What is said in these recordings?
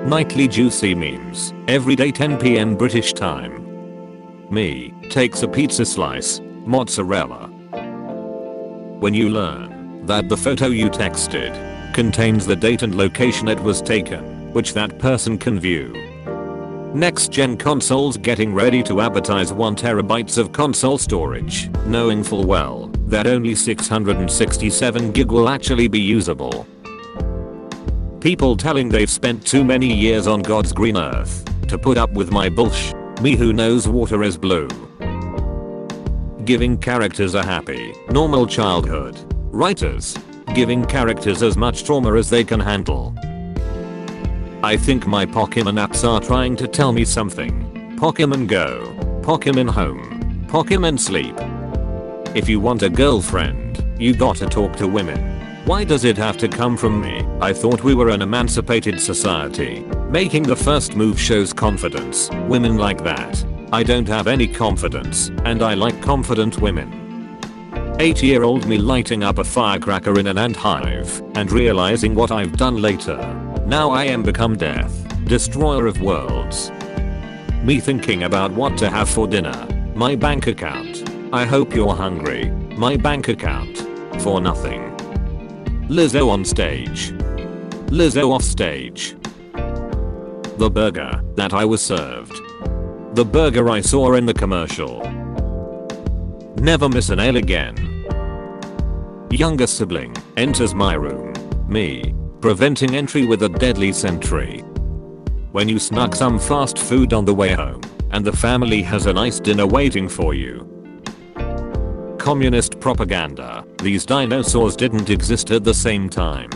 Nightly juicy memes. Everyday 10 p.m. British time. Me. Takes a pizza slice. Mozzarella. When you learn that the photo you texted contains the date and location it was taken, which that person can view. Next gen consoles getting ready to advertise 1 terabytes of console storage, knowing full well that only 667 gig will actually be usable. People telling they've spent too many years on God's green earth to put up with my bullshit. Me who knows water is blue. Giving characters a happy, normal childhood. Writers. Giving characters as much trauma as they can handle. I think my Pokemon apps are trying to tell me something. Pokemon Go. Pokemon Home. Pokemon Sleep. If you want a girlfriend, you gotta talk to women. Why does it have to come from me? I thought we were an emancipated society. Making the first move shows confidence. Women like that. I don't have any confidence, and I like confident women. 8-year-old me lighting up a firecracker in an ant hive and realizing what I've done later. Now I am become death, destroyer of worlds. Me thinking about what to have for dinner. My bank account. I hope you're hungry. My bank account. For nothing. Lizzo on stage. Lizzo off stage. The burger that I was served. The burger I saw in the commercial. Never miss an ale again. Younger sibling enters my room. Me. Preventing entry with a deadly sentry. When you snug some fast food on the way home and the family has a nice dinner waiting for you. Communist propaganda. These dinosaurs didn't exist at the same time.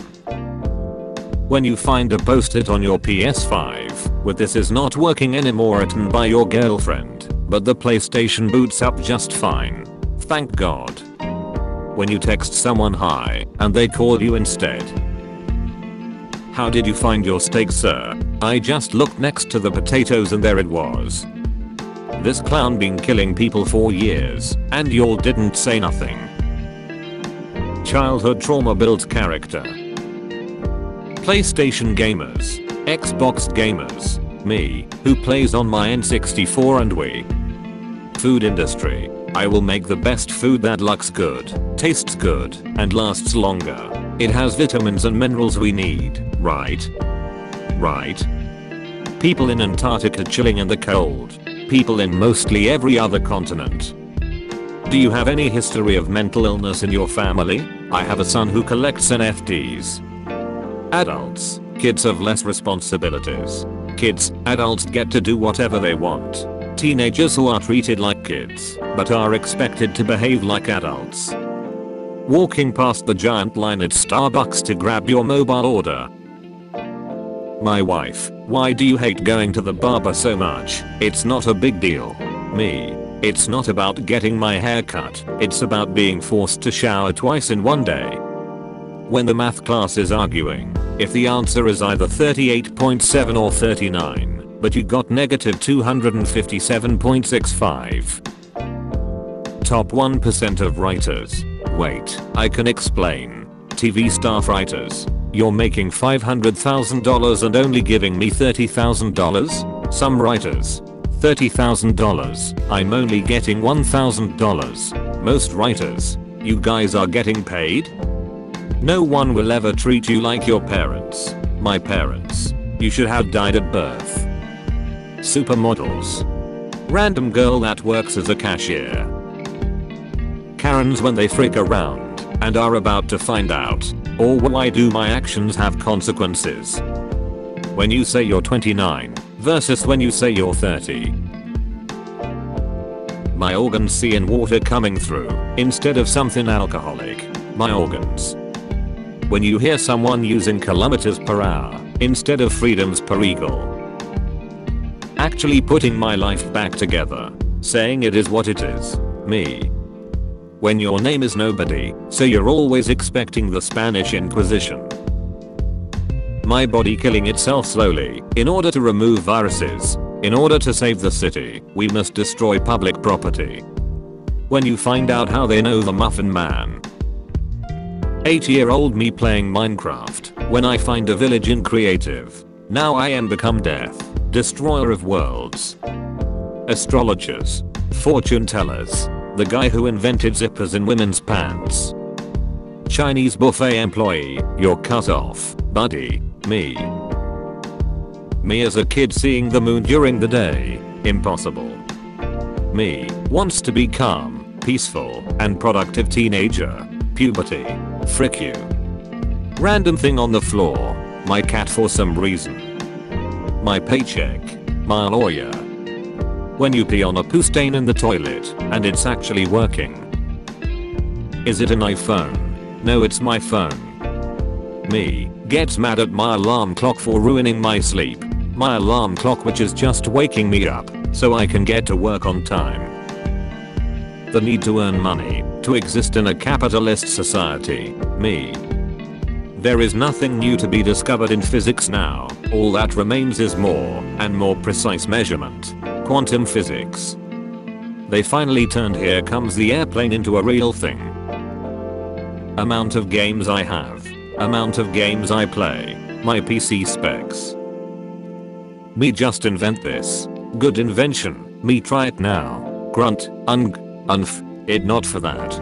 When you find a post-it on your PS5 with "this is not working anymore" written by your girlfriend, but the PlayStation boots up just fine. Thank God. When you text someone hi and they call you instead. How did you find your steak, sir? I just looked next to the potatoes and there it was. This clown been killing people for years and y'all didn't say nothing. Childhood trauma builds character. PlayStation gamers. Xbox gamers. Me, who plays on my N64 and Wii. Food industry. I will make the best food that looks good, tastes good, and lasts longer. It has vitamins and minerals we need, right? Right? People in Antarctica chilling in the cold. People in mostly every other continent. Do you have any history of mental illness in your family? I have a son who collects NFTs. Adults. Kids have less responsibilities. Kids, adults get to do whatever they want. Teenagers who are treated like kids, but are expected to behave like adults. Walking past the giant line at Starbucks to grab your mobile order. My wife, why do you hate going to the barber so much? It's not a big deal. Me. It's not about getting my hair cut, it's about being forced to shower twice in one day. When the math class is arguing, if the answer is either 38.7 or 39, but you got negative 257.65. Top 1% of writers. Wait, I can explain. TV staff writers. You're making $500,000 and only giving me $30,000? Some writers. $30,000. I'm only getting $1,000. Most writers. You guys are getting paid? No one will ever treat you like your parents. My parents. You should have died at birth. Supermodels. Random girl that works as a cashier. Karens when they freak around and are about to find out. Or why do my actions have consequences? When you say you're 29 versus when you say you're 30. My organs see in water coming through instead of something alcoholic. My organs. When you hear someone using kilometers per hour instead of freedoms per eagle. Actually putting my life back together. Saying it is what it is. Me. When your name is nobody, so you're always expecting the Spanish Inquisition. My body killing itself slowly in order to remove viruses. In order to save the city, we must destroy public property. When you find out how they know the Muffin Man. 8-year-old me playing Minecraft when I find a village in creative. Now I am become death, destroyer of worlds. Astrologers. Fortune tellers. The guy who invented zippers in women's pants. Chinese buffet employee, you're cut off, buddy. Me. Me as a kid seeing the moon during the day. Impossible. Me wants to be calm, peaceful, and productive teenager. Puberty. Frick you. Random thing on the floor. My cat for some reason. My paycheck. My lawyer. When you pee on a poo stain in the toilet and it's actually working. Is it an iPhone? No, it's my phone. Me gets mad at my alarm clock for ruining my sleep. My alarm clock which is just waking me up so I can get to work on time. The need to earn money to exist in a capitalist society. Me. There is nothing new to be discovered in physics now. All that remains is more and more precise measurement. Quantum physics. They finally turned Here Comes the Airplane into a real thing. Amount of games I have. Amount of games I play. My PC specs. Me just invent this. Good invention. Me try it now. Grunt. It not for that.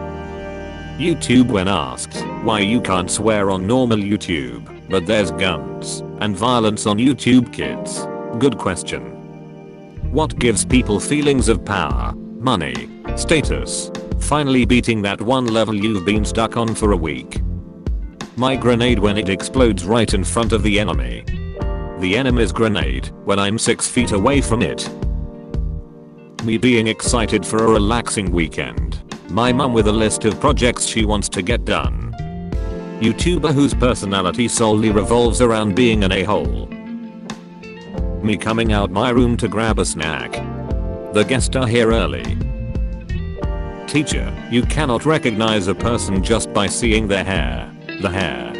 YouTube when asked why you can't swear on normal YouTube, but there's guns and violence on YouTube kids. Good question. What gives people feelings of power, money, status? Finally beating that one level you've been stuck on for a week. My grenade when it explodes right in front of the enemy. The enemy's grenade when I'm 6 feet away from it. Me being excited for a relaxing weekend. My mum with a list of projects she wants to get done. YouTuber whose personality solely revolves around being an a-hole. Me coming out my room to grab a snack. The guests are here early. Teacher, you cannot recognize a person just by seeing their hair. The hair.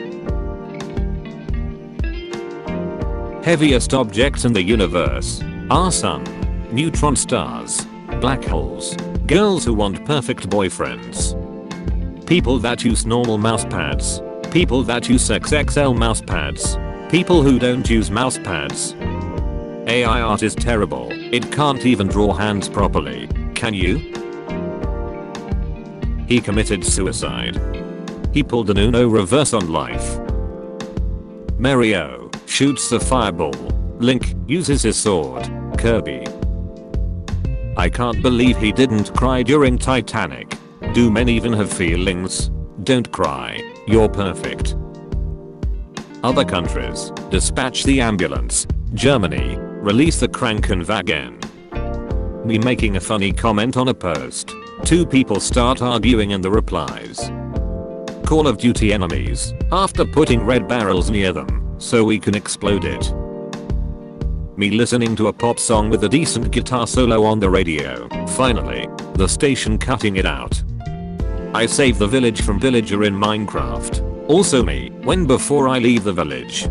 Heaviest objects in the universe. Our sun. Neutron stars. Black holes. Girls who want perfect boyfriends. People that use normal mousepads. People that use XXL mousepads. People who don't use mousepads. AI art is terrible. It can't even draw hands properly. Can you? He committed suicide. He pulled an Uno reverse on life. Mario shoots a fireball. Link uses his sword. Kirby. I can't believe he didn't cry during Titanic. Do men even have feelings? Don't cry. You're perfect. Other countries. Dispatch the ambulance. Germany. Release the Krankenwagen. Me making a funny comment on a post. 2 people start arguing in the replies. Call of Duty enemies. After putting red barrels near them so we can explode it. Me listening to a pop song with a decent guitar solo on the radio. Finally, the station cutting it out. I save the village from villager in Minecraft. Also me, when before I leave the village.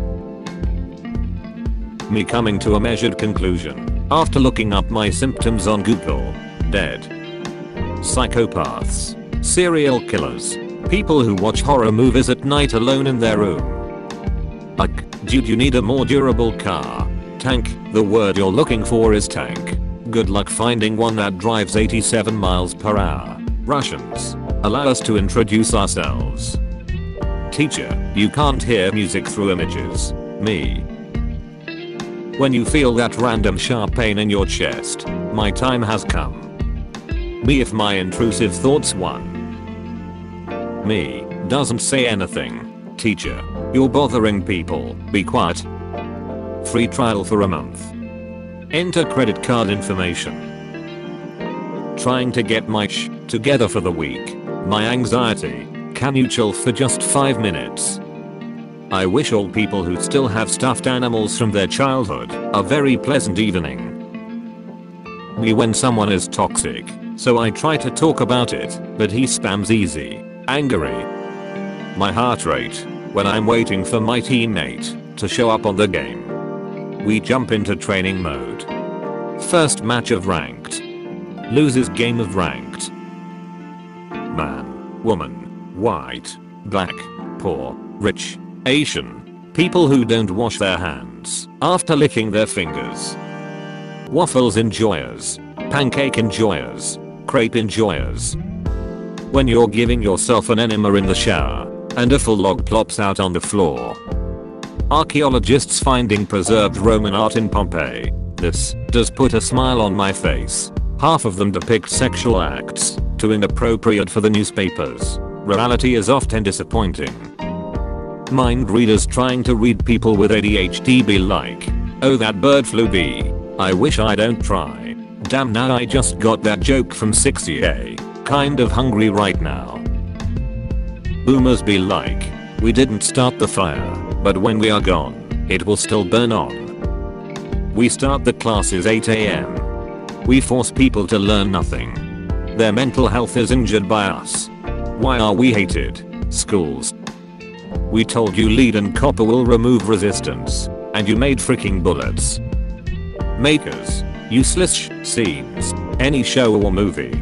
Me coming to a measured conclusion after looking up my symptoms on Google. Dead. Psychopaths. Serial killers. People who watch horror movies at night alone in their room. Dude, you need a more durable car. Tank, the word you're looking for is tank. Good luck finding one that drives 87 miles per hour. Russians. Allow us to introduce ourselves. Teacher, you can't hear music through images. Me. When you feel that random sharp pain in your chest, my time has come. Me if my intrusive thoughts won. Me doesn't say anything. Teacher, you're bothering people. Be quiet. Free trial for a month. Enter credit card information. Trying to get my together for the week. My anxiety. Can you chill for just 5 minutes? I wish all people who still have stuffed animals from their childhood a very pleasant evening. Me when someone is toxic, so I try to talk about it, but he spams easy. Angry. My heart rate when I'm waiting for my teammate to show up on the game. We jump into training mode. First match of ranked. Loses game of ranked. Man, woman, white, black, poor, rich, Asian. People who don't wash their hands. seconds after licking their fingers. Waffles enjoyers, pancake enjoyers, crepe enjoyers. When you're giving yourself an enema in the shower and a full log plops out on the floor. Archaeologists finding preserved Roman art in Pompeii. This does put a smile on my face. Half of them depict sexual acts, too inappropriate for the newspapers. Reality is often disappointing. Mind readers trying to read people with ADHD be like, oh that bird flew bee. I wish I don't try. Damn, now I just got that joke from 6EA. Kind of hungry right now. Boomers be like, we didn't start the fire, but when we are gone, it will still burn on. We start the classes 8 AM. We force people to learn nothing. Their mental health is injured by us. Why are we hated? Schools. We told you lead and copper will remove resistance, and you made freaking bullets. Makers. Useless scenes. Any show or movie.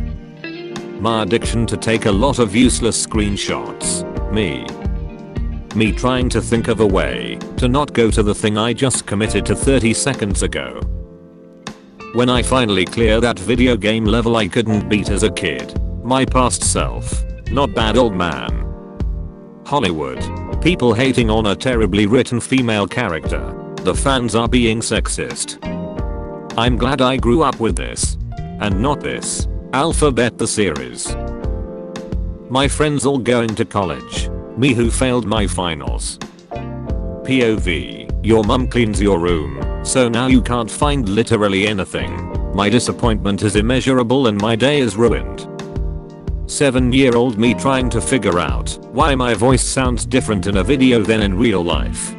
My addiction to take a lot of useless screenshots. Me trying to think of a way to not go to the thing I just committed to 30 seconds ago. When I finally clear that video game level I couldn't beat as a kid. My past self. Not bad old man. Hollywood. People hating on a terribly written female character. The fans are being sexist. I'm glad I grew up with this. And not this. Alphabet the series. My friends all going to college. Me who failed my finals. POV. Your mum cleans your room, so now you can't find literally anything. My disappointment is immeasurable and my day is ruined. 7-year-old me trying to figure out why my voice sounds different in a video than in real life.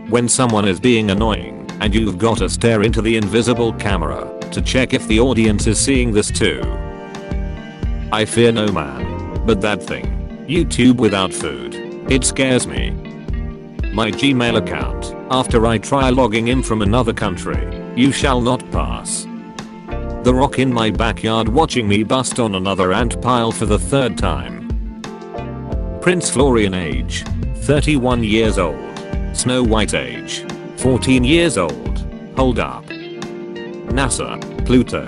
When someone is being annoying and you've got to stare into the invisible camera to check if the audience is seeing this too. I fear no man, but that thing, YouTube without food, it scares me. My Gmail account, after I try logging in from another country, you shall not pass. The rock in my backyard watching me bust on another ant pile for the 3rd time. Prince Florian age, 31 years old. Snow White age, 14 years old. Hold up. NASA, Pluto.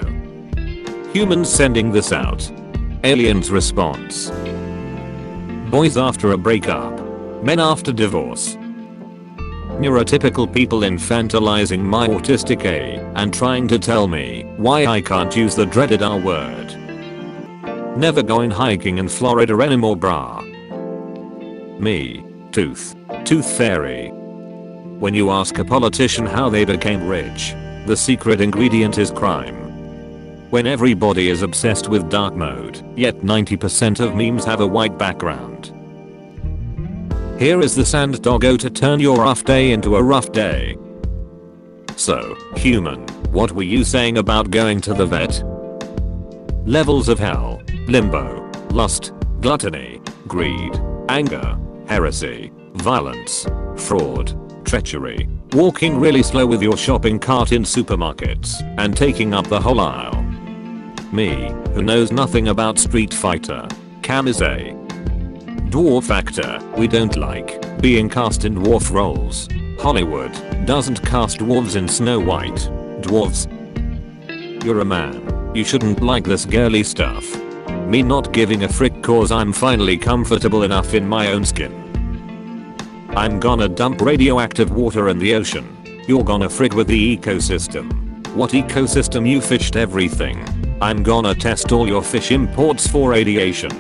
Humans sending this out. Aliens response. Boys after a breakup. Men after divorce. Neurotypical people infantilizing my autistic A and trying to tell me why I can't use the dreaded R word. Never going hiking in Florida anymore brah. Me. Tooth fairy. When you ask a politician how they became rich, the secret ingredient is crime. When everybody is obsessed with dark mode, yet 90% of memes have a white background. Here is the sand doggo to turn your rough day into a rough day. So, human, what were you saying about going to the vet? Levels of hell, limbo, lust, gluttony, greed, anger, heresy, violence, fraud, treachery, walking really slow with your shopping cart in supermarkets and taking up the whole aisle. Me, who knows nothing about Street Fighter, Kamize. Dwarf actor, we don't like being cast in dwarf roles. Hollywood doesn't cast dwarves in Snow White. Dwarves. You're a man, you shouldn't like this girly stuff. Me not giving a frick cause I'm finally comfortable enough in my own skin. I'm gonna dump radioactive water in the ocean. You're gonna frig with the ecosystem. What ecosystem? You fished everything. I'm gonna test all your fish imports for radiation.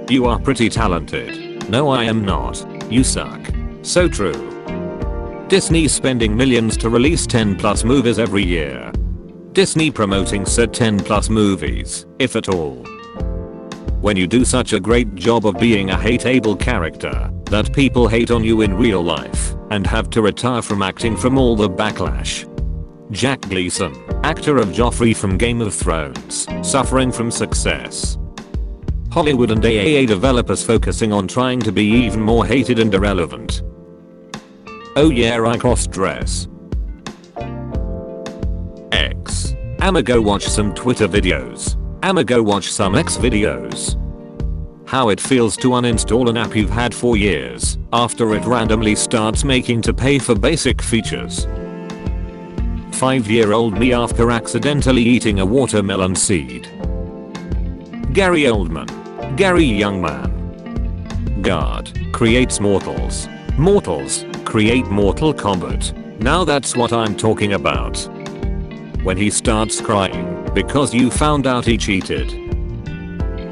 You are pretty talented. No I am not. You suck. So true. Disney spending millions to release 10+ movies every year. Disney promoting said 10+ movies, if at all. When you do such a great job of being a hateable character that people hate on you in real life and have to retire from acting from all the backlash. Jack Gleason, actor of Joffrey from Game of Thrones, suffering from success. Hollywood and AAA developers focusing on trying to be even more hated and irrelevant. Oh yeah, I cross-dress. X. I'ma go watch some Twitter videos. I'ma go watch some X videos. How it feels to uninstall an app you've had for years after it randomly starts making to pay for basic features. 5-year-old me after accidentally eating a watermelon seed. Gary Oldman. Gary Youngman. God creates mortals. Mortals create Mortal Kombat. Now that's what I'm talking about. When he starts crying because you found out he cheated.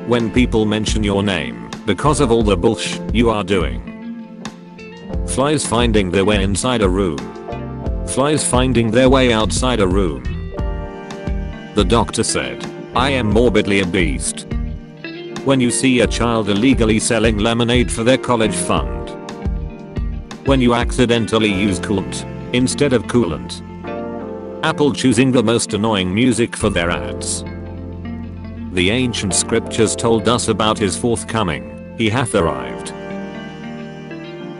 When people mention your name because of all the bullshit you are doing. Flies finding their way inside a room. Flies finding their way outside a room. The doctor said, I am morbidly obese. When you see a child illegally selling lemonade for their college fund. When you accidentally use coolant instead of coolant. Apple choosing the most annoying music for their ads. The ancient scriptures told us about his forthcoming. He hath arrived.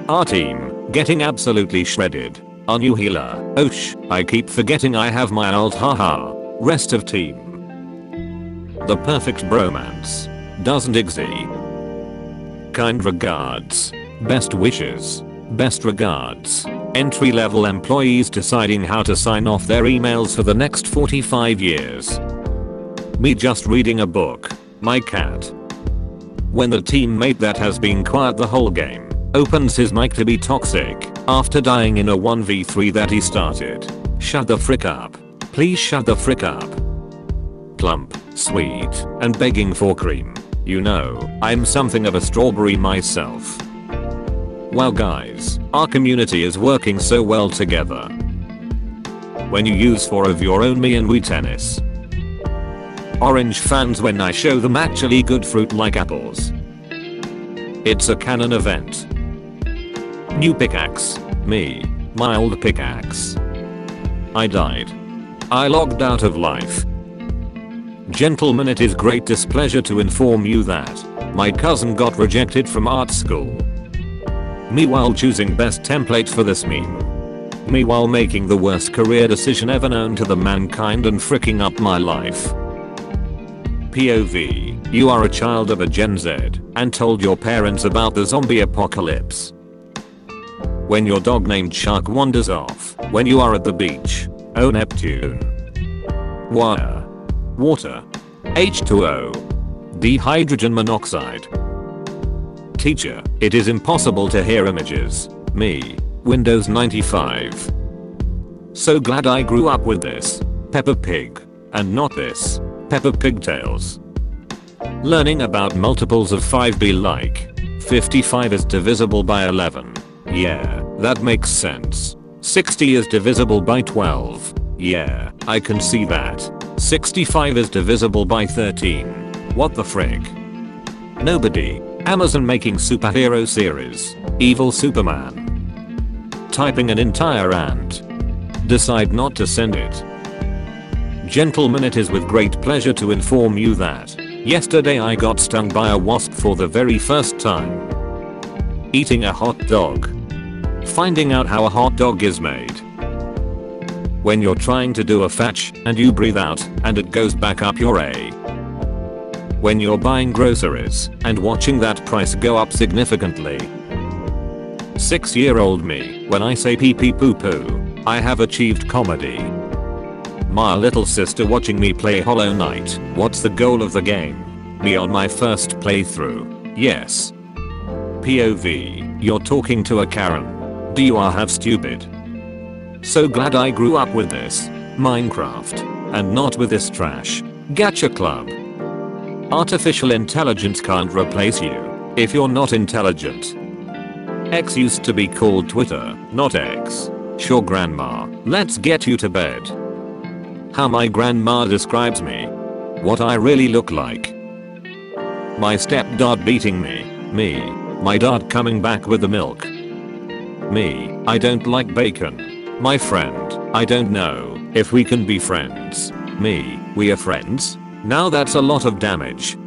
Our team getting absolutely shredded. Our new healer. Oh I keep forgetting I have my alt haha. Rest of team. The perfect bromance doesn't exist. Kind regards. Best wishes. Best regards. Entry level employees deciding how to sign off their emails for the next 45 years. Me just reading a book. My cat. When the teammate that has been quiet the whole game opens his mic to be toxic after dying in a 1v3 that he started. Shut the frick up. Please shut the frick up. Plump, sweet, and begging for cream. You know, I'm something of a strawberry myself. Wow guys, our community is working so well together. When you use 4 of your own me and we tennis. Orange fans when I show them actually good fruit like apples. It's a canon event. New pickaxe. Me. My old pickaxe. I died. I logged out of life. Gentlemen, it is great displeasure to inform you that my cousin got rejected from art school. Me while choosing best template for this meme. Me while making the worst career decision ever known to the mankind and fricking up my life. POV, you are a child of a Gen Z and told your parents about the zombie apocalypse. When your dog named Chuck wanders off when you are at the beach. Oh Neptune. Wire. Water. H2O. Dihydrogen monoxide. Teacher, it is impossible to hear images. Me. Windows 95. So glad I grew up with this. Peppa Pig. And not this. Peppa Pigtails. Learning about multiples of 5 be like. 55 is divisible by 11. Yeah, that makes sense. 60 is divisible by 12. Yeah, I can see that. 65 is divisible by 13. What the frick? Nobody. Amazon making superhero series. Evil Superman. Typing an entire ant. Decide not to send it. Gentlemen, it is with great pleasure to inform you that yesterday I got stung by a wasp for the very first time. Eating a hot dog. Finding out how a hot dog is made. When you're trying to do a fetch and you breathe out and it goes back up your A. When you're buying groceries and watching that price go up significantly. 6-year-old me, when I say pee pee poo poo, I have achieved comedy. My little sister watching me play Hollow Knight. What's the goal of the game? Me on my first playthrough. Yes. POV, you're talking to a Karen. Do you are have stupid? So glad I grew up with this. Minecraft. And not with this trash. Gacha Club. Artificial intelligence can't replace you if you're not intelligent. X used to be called Twitter, not X. Sure grandma, let's get you to bed. How my grandma describes me. What I really look like. My stepdad beating me. Me. My dad coming back with the milk. Me, I don't like bacon. My friend, I don't know if we can be friends. Me, we are friends? Now that's a lot of damage.